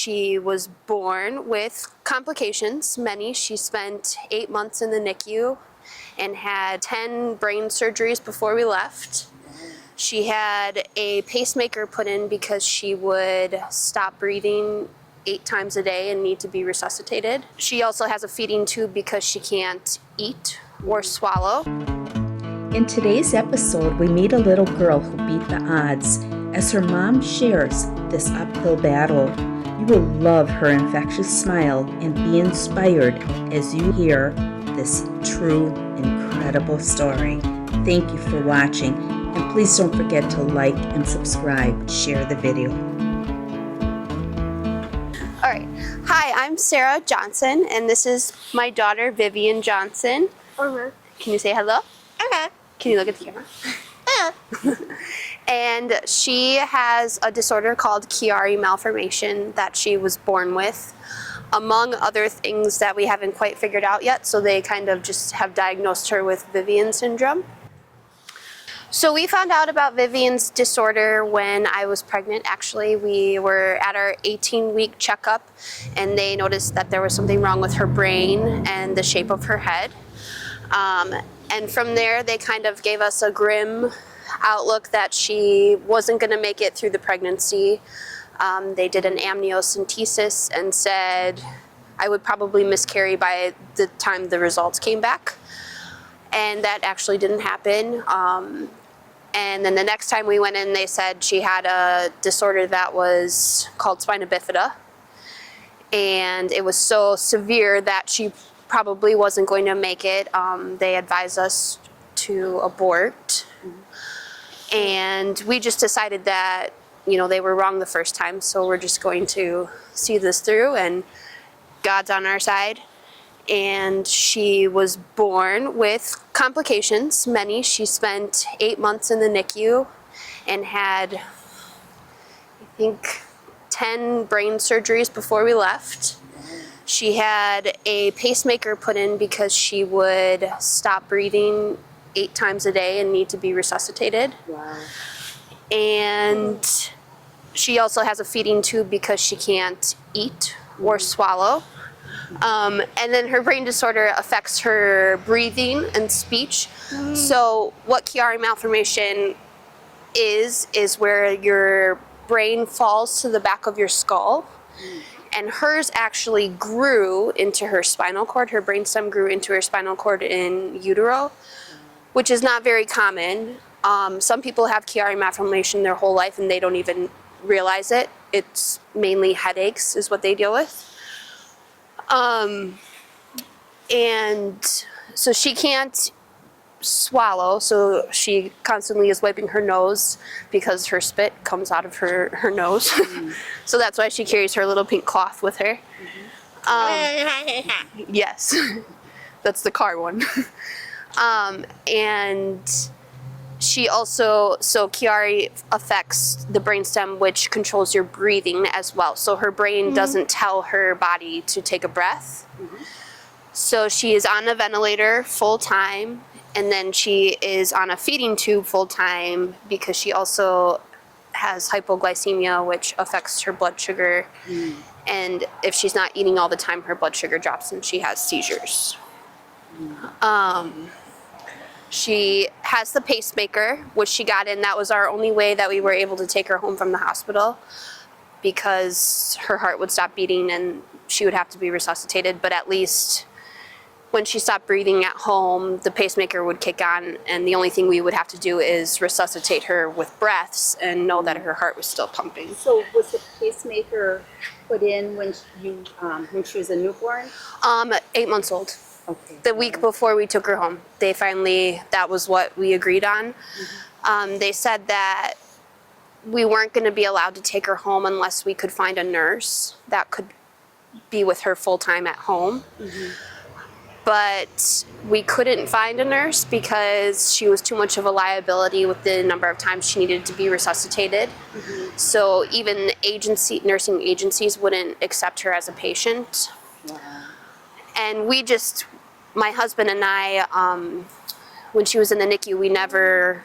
She was born with complications, many. She spent 8 months in the NICU and had 10 brain surgeries before we left. She had a pacemaker put in because she would stop breathing 8 times a day and need to be resuscitated. She also has a feeding tube because she can't eat or swallow. In today's episode, we meet a little girl who beat the odds as her mom shares this uphill battle. You will love her infectious smile and be inspired as you hear this true, incredible story. Thank you for watching, and please don't forget to like and subscribe. Share the video. All right. Hi, I'm Sarah Johnson, and this is my daughter, Vivian Johnson. Can you say hello? Okay. Can you look at the camera? And she has a disorder called Chiari malformation that she was born with, among other things that we haven't quite figured out yet. So they kind of just have diagnosed her with Vivian syndrome. So we found out about Vivian's disorder when I was pregnant. Actually, we were at our 18-week checkup, and they noticed that there was something wrong with her brain and the shape of her head. And from there, they kind of gave us a grim outlook that she wasn't going to make it through the pregnancy. They did an amniocentesis and said I would probably miscarry by the time the results came back. And that actually didn't happen. And then the next time we went in, they said she had a disorder that was called spina bifida. And it was so severe that she probably wasn't going to make it. They advised us to abort. And we just decided that, you know, they were wrong the first time, so we're just going to see this through, and God's on our side. And she was born with complications, many. She spent 8 months in the NICU and had, I think, 10 brain surgeries before we left. She had a pacemaker put in because she would stop breathing 8 times a day and need to be resuscitated. Wow. And she also has a feeding tube because she can't eat or swallow. And then her brain disorder affects her breathing and speech. So what Chiari malformation is where your brain falls to the back of your skull. And hers actually grew into her spinal cord. Her brainstem grew into her spinal cord in utero, which is not very common. Some people have Chiari malformation their whole life and they don't even realize it. It's mainly headaches is what they deal with. And so she can't swallow, so she constantly is wiping her nose because her spit comes out of her nose. So that's why she carries her little pink cloth with her. Yes, that's the car one. And she also, so Chiari affects the brainstem, which controls your breathing as well. So her brain doesn't tell her body to take a breath. So she is on a ventilator full time, and then she is on a feeding tube full time because she also has hypoglycemia, which affects her blood sugar. And if she's not eating all the time, her blood sugar drops and she has seizures. She has the pacemaker, which she got in. That was our only way that we were able to take her home from the hospital because her heart would stop beating and she would have to be resuscitated. But at least when she stopped breathing at home, the pacemaker would kick on, and the only thing we would have to do is resuscitate her with breaths and know that her heart was still pumping. So was the pacemaker put in when she was a newborn? 8 months old. Okay. The week before we took her home, they finally, that was what we agreed on. They said that we weren't going to be allowed to take her home unless we could find a nurse that could be with her full time at home. But we couldn't find a nurse because she was too much of a liability with the number of times she needed to be resuscitated. So even nursing agencies wouldn't accept her as a patient. Wow. And we just, my husband and I, when she was in the NICU, we never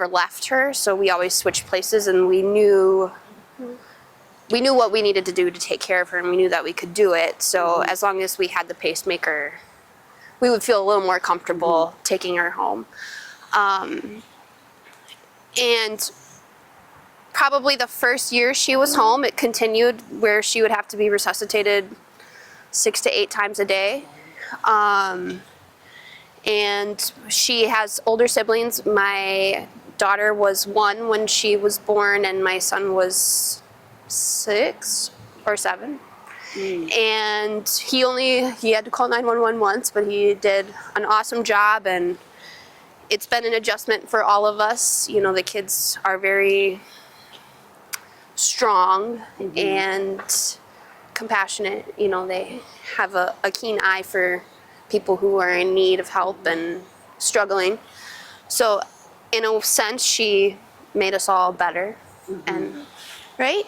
left her, so we always switched places, and we knew we knew what we needed to do to take care of her, and we knew that we could do it. So as long as we had the pacemaker, we would feel a little more comfortable taking her home. And probably the first year she was home, it continued where she would have to be resuscitated 6 to 8 times a day. And she has older siblings. My daughter was 1 when she was born, and my son was 6 or 7. And he had to call 911 once, but he did an awesome job, and it's been an adjustment for all of us. You know, the kids are very strong and compassionate. You know, they have a keen eye for people who are in need of help and struggling. So in a sense, she made us all better. And right?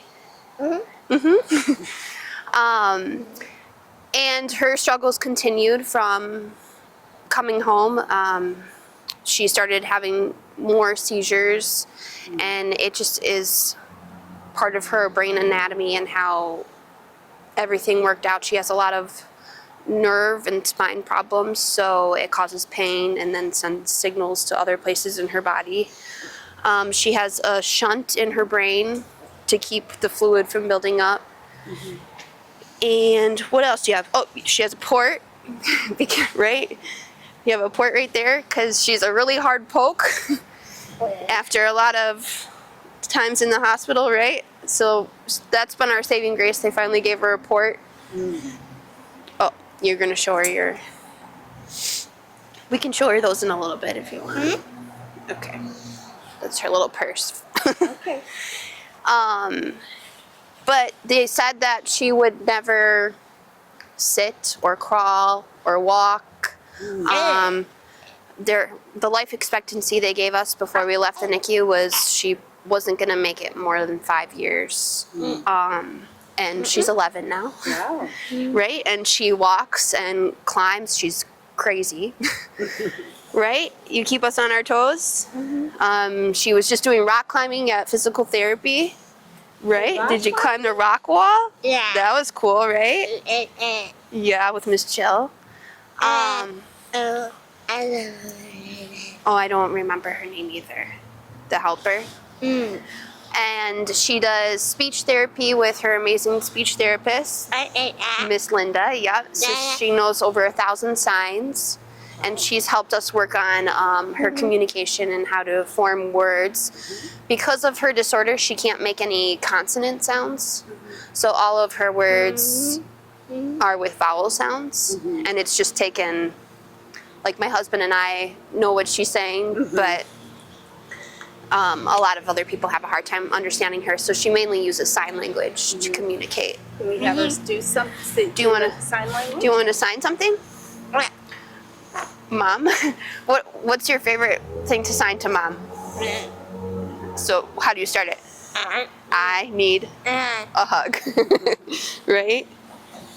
And her struggles continued from coming home. She started having more seizures, and it just is part of her brain anatomy and how everything worked out. She has a lot of nerve and spine problems, so it causes pain and then sends signals to other places in her body. She has a shunt in her brain to keep the fluid from building up. And what else do you have? Oh, she has a port, right? You have a port right there because she's a really hard poke after a lot of times in the hospital, right? So that's been our saving grace. They finally gave her a port. Oh, you're going to show her we can show her those in a little bit if you want. Okay. That's her little purse. Okay. But they said that she would never sit or crawl or walk. The life expectancy they gave us before we left the NICU was she wasn't going to make it more than 5 years. And she's 11 now. Wow. Right? And she walks and climbs. She's crazy. Right? You keep us on our toes. She was just doing rock climbing at physical therapy. Right? Did you climb the rock wall? Yeah. That was cool, right? Yeah, with Miss Jill. I don't know. Oh, I don't remember her name either. The helper. And she does speech therapy with her amazing speech therapist, Miss Linda. Yeah, so she knows over 1,000 signs, and she's helped us work on her communication and how to form words. Because of her disorder, she can't make any consonant sounds, so all of her words are with vowel sounds, and it's just taken. Like my husband and I know what she's saying, but a lot of other people have a hard time understanding her, so she mainly uses sign language to communicate. Can we have us do some? Do you want to sign language? Do you want to sign something, Mom? What's your favorite thing to sign to Mom? So how do you start it? I need a hug. Right?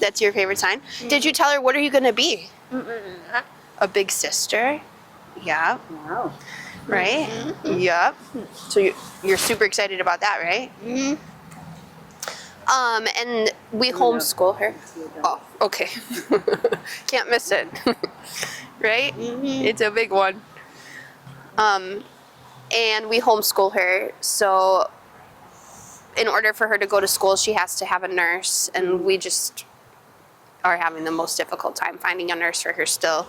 That's your favorite sign. Did you tell her what are you gonna be? A big sister. Yeah. Wow. Right? Yep. So you're super excited about that, right? And we homeschool her. Oh, okay. Can't miss it. Right? It's a big one. And we homeschool her, so in order for her to go to school, she has to have a nurse, and we just are having the most difficult time finding a nurse for her still.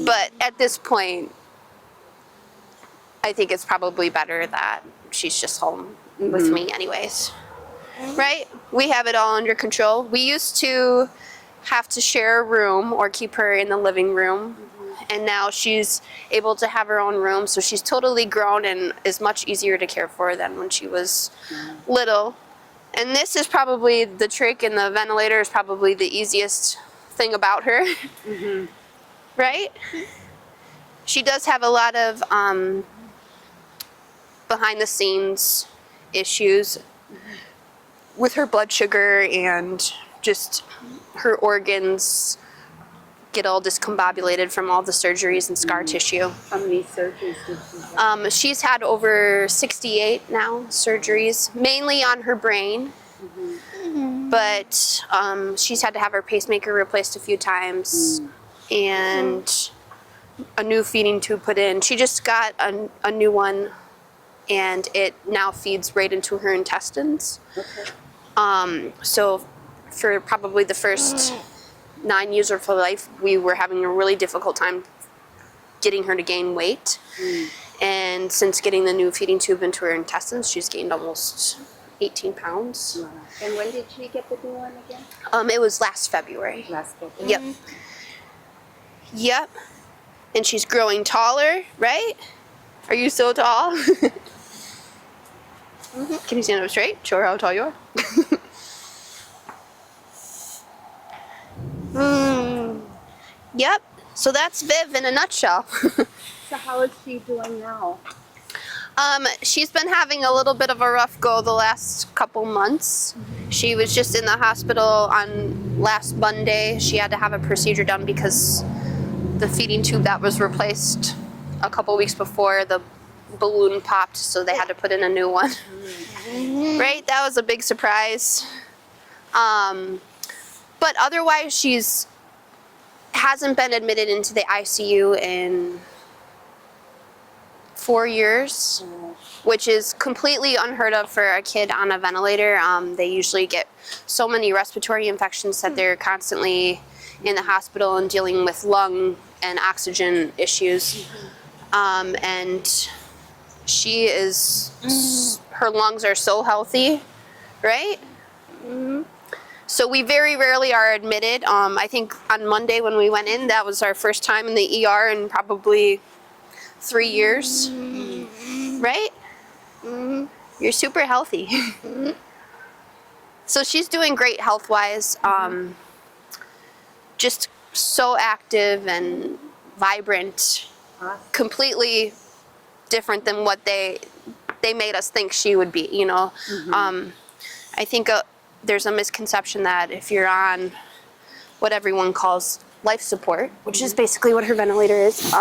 But at this point, I think it's probably better that she's just home with me anyways. Right? We have it all under control. We used to have to share a room or keep her in the living room, and now she's able to have her own room, so she's totally grown and is much easier to care for than when she was little. And this is probably the trick, and the ventilator is probably the easiest thing about her. Right? She does have a lot of behind the scenes issues with her blood sugar, and just her organs get all discombobulated from all the surgeries and scar tissue. How many surgeries did she have? She's had over 68 now surgeries, mainly on her brain. But she's had to have her pacemaker replaced a few times and a new feeding tube put in. She just got a new one, and it now feeds right into her intestines. So for probably the first 9 years of her life, we were having a really difficult time getting her to gain weight. And since getting the new feeding tube into her intestines, she's gained almost 18 pounds. And when did she get the new one again? It was last February. Last February. Yep. Yep. And she's growing taller, right? Are you so tall? Can you stand up straight? Show her how tall you are. Yep. So that's Viv in a nutshell. So how is she doing now? She's been having a little bit of a rough go the last couple months. She was just in the hospital on last Monday. She had to have a procedure done because the feeding tube that was replaced a couple weeks before, the balloon popped, so they had to put in a new one. Right? That was a big surprise. But otherwise, hasn't been admitted into the ICU in 4 years, which is completely unheard of for a kid on a ventilator. They usually get so many respiratory infections that they're constantly in the hospital and dealing with lung and oxygen issues. And she is, her lungs are so healthy, right? So we very rarely are admitted. I think on Monday when we went in, that was our first time in the ER in probably 3 years, right? You're super healthy. So she's doing great health-wise. Just so active and vibrant, completely different than what they made us think she would be, you know. I think there's a misconception that if you're on what everyone calls life support, which is basically what her ventilator is,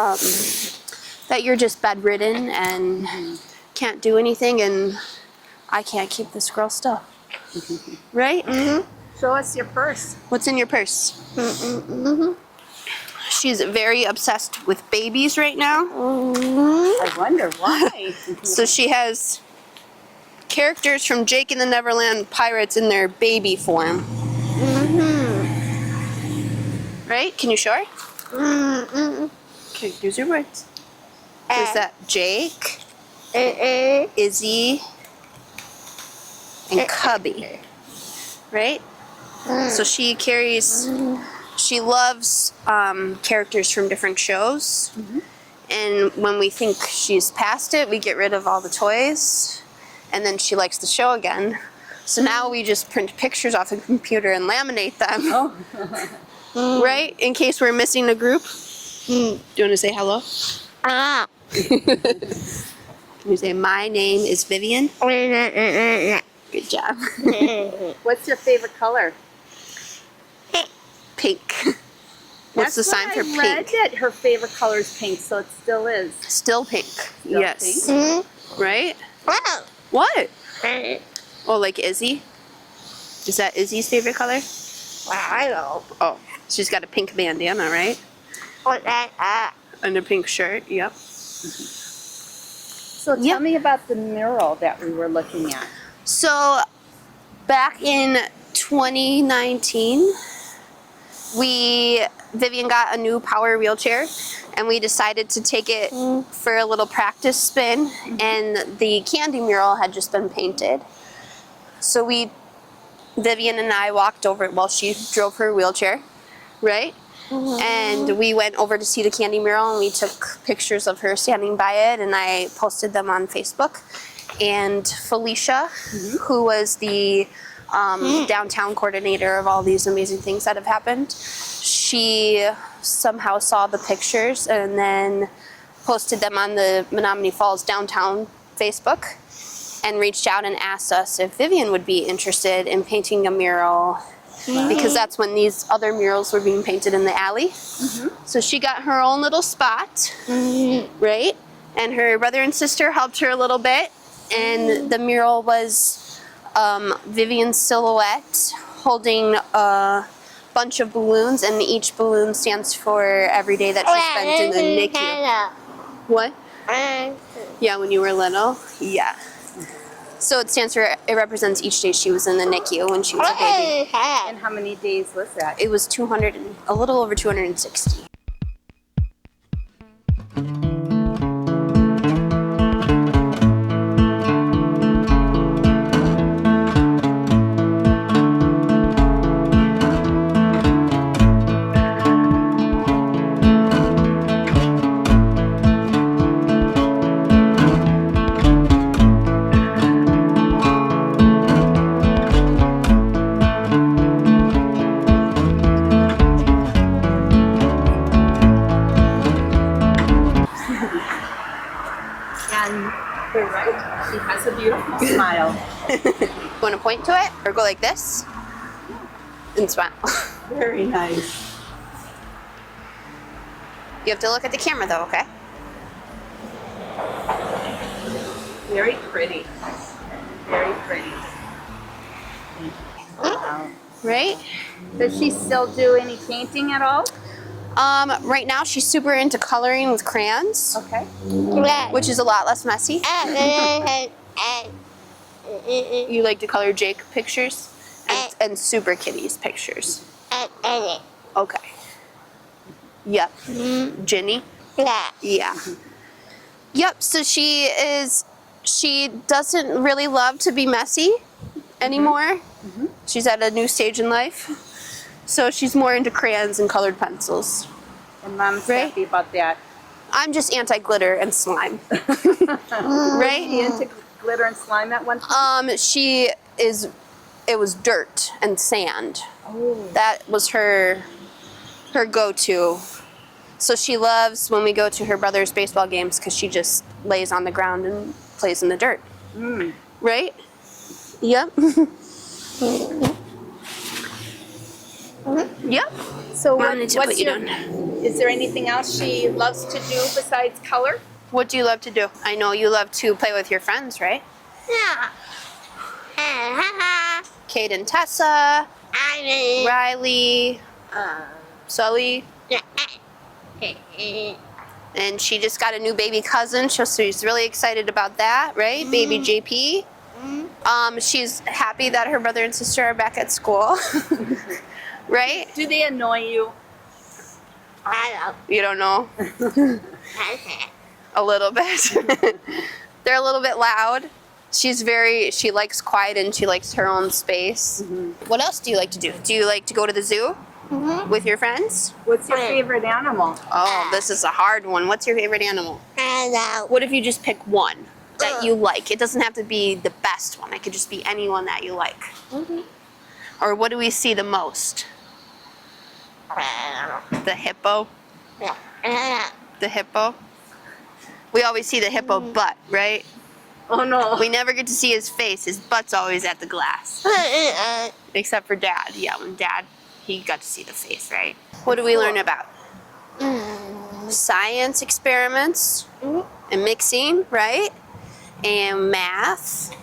that you're just bedridden and can't do anything, and I can't keep this girl still. Right? Show us your purse. What's in your purse? She's very obsessed with babies right now. I wonder why. So she has characters from Jake and the Neverland Pirates in their baby form. Right? Can you show her? Okay, use your words. Is that Jake, Izzy, and Cubby? Right? So she loves characters from different shows. And when we think she's past it, we get rid of all the toys. And then she likes the show again. So now we just print pictures off the computer and laminate them. Right? In case we're missing a group. Do you want to say hello? Can you say, my name is Vivian? Good job. What's your favorite color? Pink. What's the sign for I read pink? that her favorite color is pink, so it still is. Still pink. Still Yes. pink? Right? What? Oh, like Izzy? Is that Izzy's favorite color? I know. Oh, she's got a pink bandana, right? What that? And a pink shirt. Yep. So tell me about the mural that we were looking at. So back in 2019, Vivian got a new power wheelchair, and we decided to take it for a little practice spin, and the candy mural had just been painted. So Vivian and I walked over while she drove her wheelchair, right? And we went over to see the candy mural, and we took pictures of her standing by it, and I posted them on Facebook. And Felicia, who was the downtown coordinator of all these amazing things that have happened, she somehow saw the pictures and then posted them on the Menominee Falls downtown Facebook and reached out and asked us if Vivian would be interested in painting a mural, because that's when these other murals were being painted in the alley. So she got her own little spot, right? And her brother and sister helped her a little bit, and the mural was Vivian's silhouette holding a bunch of balloons, and each balloon stands for every day that she spent in the NICU. What? Yeah, when you were little? Yeah. So it stands for, it represents each day she was in the NICU when she was a baby. And how many days was that? It was 200, a little over 260. And you're right, she has a beautiful smile. Want to point to it or go like this and smile? Very nice. You have to look at the camera though, okay? Very pretty. Very pretty. Wow. Right? Does she still do any painting at all? Right now she's super into coloring with crayons, Okay. which is a lot less messy. You like to color Jake pictures and Super Kitty's pictures. Okay. Yep. Ginny? Yeah. Yep, so she doesn't really love to be messy anymore. She's at a new stage in life. So she's more into crayons and colored pencils. And Mom's Right? happy about that. I'm just anti-glitter and slime. Was Right? she into glitter and slime at one time? It was dirt and sand. Oh. That was her go-to. So she loves when we go to her brother's baseball games because she just lays on the ground and plays in the dirt. Right? Yep. Yep. So Mom needs to put you down. is there anything else she loves to do besides color? What do you love to do? I know you love to play with your friends, right? Kate and Tessa, Riley, Sully, and she just got a new baby cousin, so she's really excited about that, right? Baby JP. She's happy that her brother and sister are back at school, right? Do they annoy you? You don't know? A little bit. They're a little bit loud. She likes quiet and she likes her own space. What else do you like to do? Do you like to go to the zoo with your friends? What's your favorite animal? Oh, this is a hard one. What's your favorite animal? What if you just pick one that you like? It doesn't have to be the best one. It could just be any one that you like. Or what do we see the most? The hippo? The hippo? We always see the hippo butt, right? Oh no. We never get to see his face. His butt's always at the glass. Except for Dad. Yeah, when Dad, he got to see the face, right? What do we learn about? Science experiments and mixing, right? And math.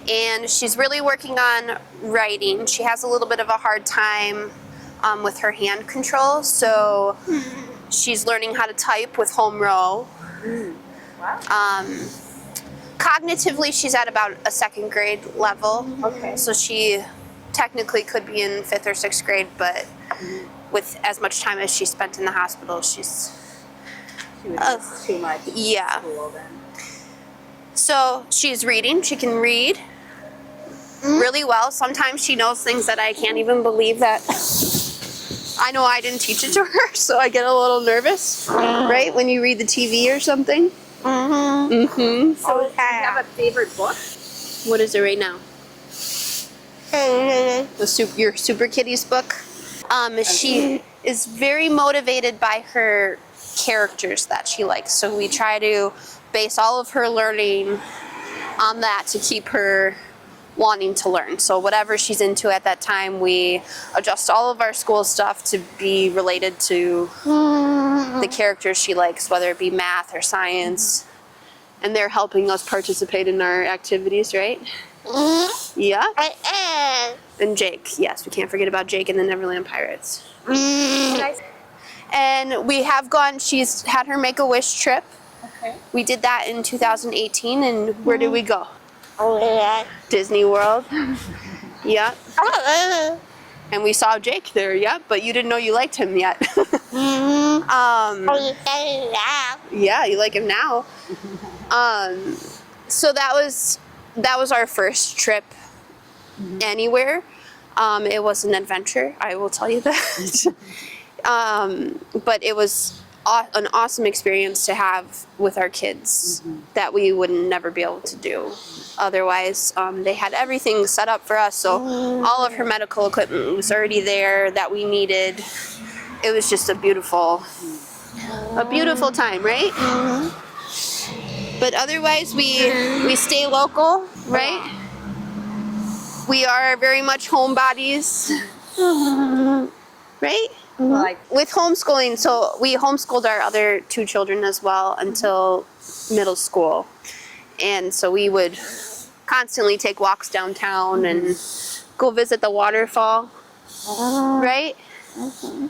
And she's really working on writing. She has a little bit of a hard time with her hand control, so she's learning how to type with home row. Wow. Cognitively, she's at about a second grade level. Okay. So she technically could be in 5th or 6th grade, but with as much time as she spent in the hospital, She was just too much. yeah. School then. So she's reading. She can read really well. Sometimes she knows things that I can't even believe that I know I didn't teach it to her, so I get a little nervous, right? When you read the TV or something. So do you have a favorite book? What is it right now? Your Super Kitty's book. She is very motivated by her characters that she likes. So we try to base all of her learning on that to keep her wanting to learn. So whatever she's into at that time, we adjust all of our school stuff to be related to the characters she likes, whether it be math or science. And they're helping us participate in our activities, right? Yeah. I And Jake. Yes, we can't forget about Jake and the Neverland Pirates. Nice. And we have gone, she's had her Make-A-Wish trip. Okay. We did that in 2018, and where did we go? am. Disney World. Yep. And we saw Jake there, yep, but you didn't know you liked him yet. Yeah, you like him now. So that was our first trip anywhere. It was an adventure, I will tell you that. But it was an awesome experience to have with our kids that we would never be able to do otherwise. They had everything set up for us, so all of her medical equipment was already there that we needed. It was just a beautiful time, right? But otherwise, we stay local, right? We are very much homebodies, right? Like, With homeschooling, so we homeschooled our other 2 children as well until middle school. And so we would constantly take walks downtown and go visit the waterfall, right?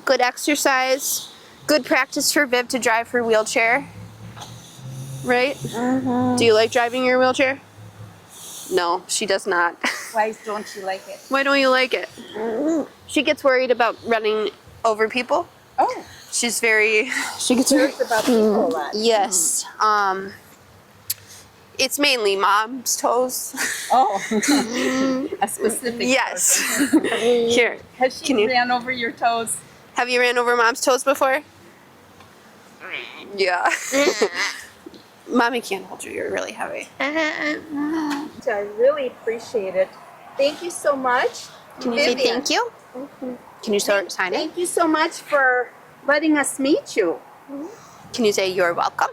Good exercise, good practice for Viv to drive her wheelchair, right? Do you like driving your wheelchair? No, she does not. why don't you like it? Why don't you like it? She gets worried about running over people. Oh, She gets worried. cares about people a lot. Yes. It's mainly mom's toes. Oh, a specific. Yes. person. Here. Has she Can you- ran over your toes? Have you ran over mom's toes before? Yeah. Mommy can't hold you. You're really heavy. I really appreciate it. Thank you so much. Can you say Vivian, thank you? Can you sign it? Thank you so much for letting us meet you. Can you say you're welcome?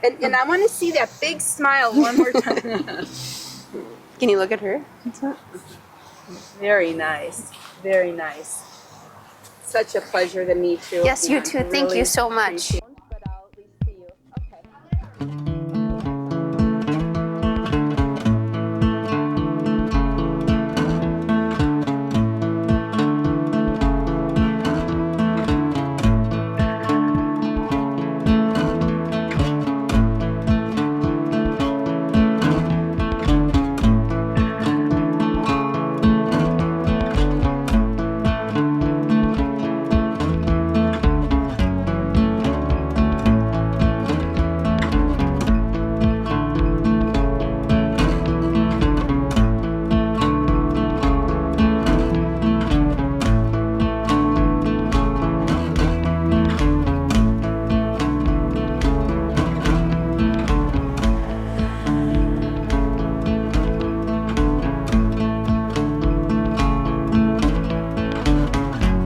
And I want to see that big smile one more time. Can you look at her? Very nice. Very nice. Such a pleasure to meet you. Yes, you too. Thank you so much. appreciate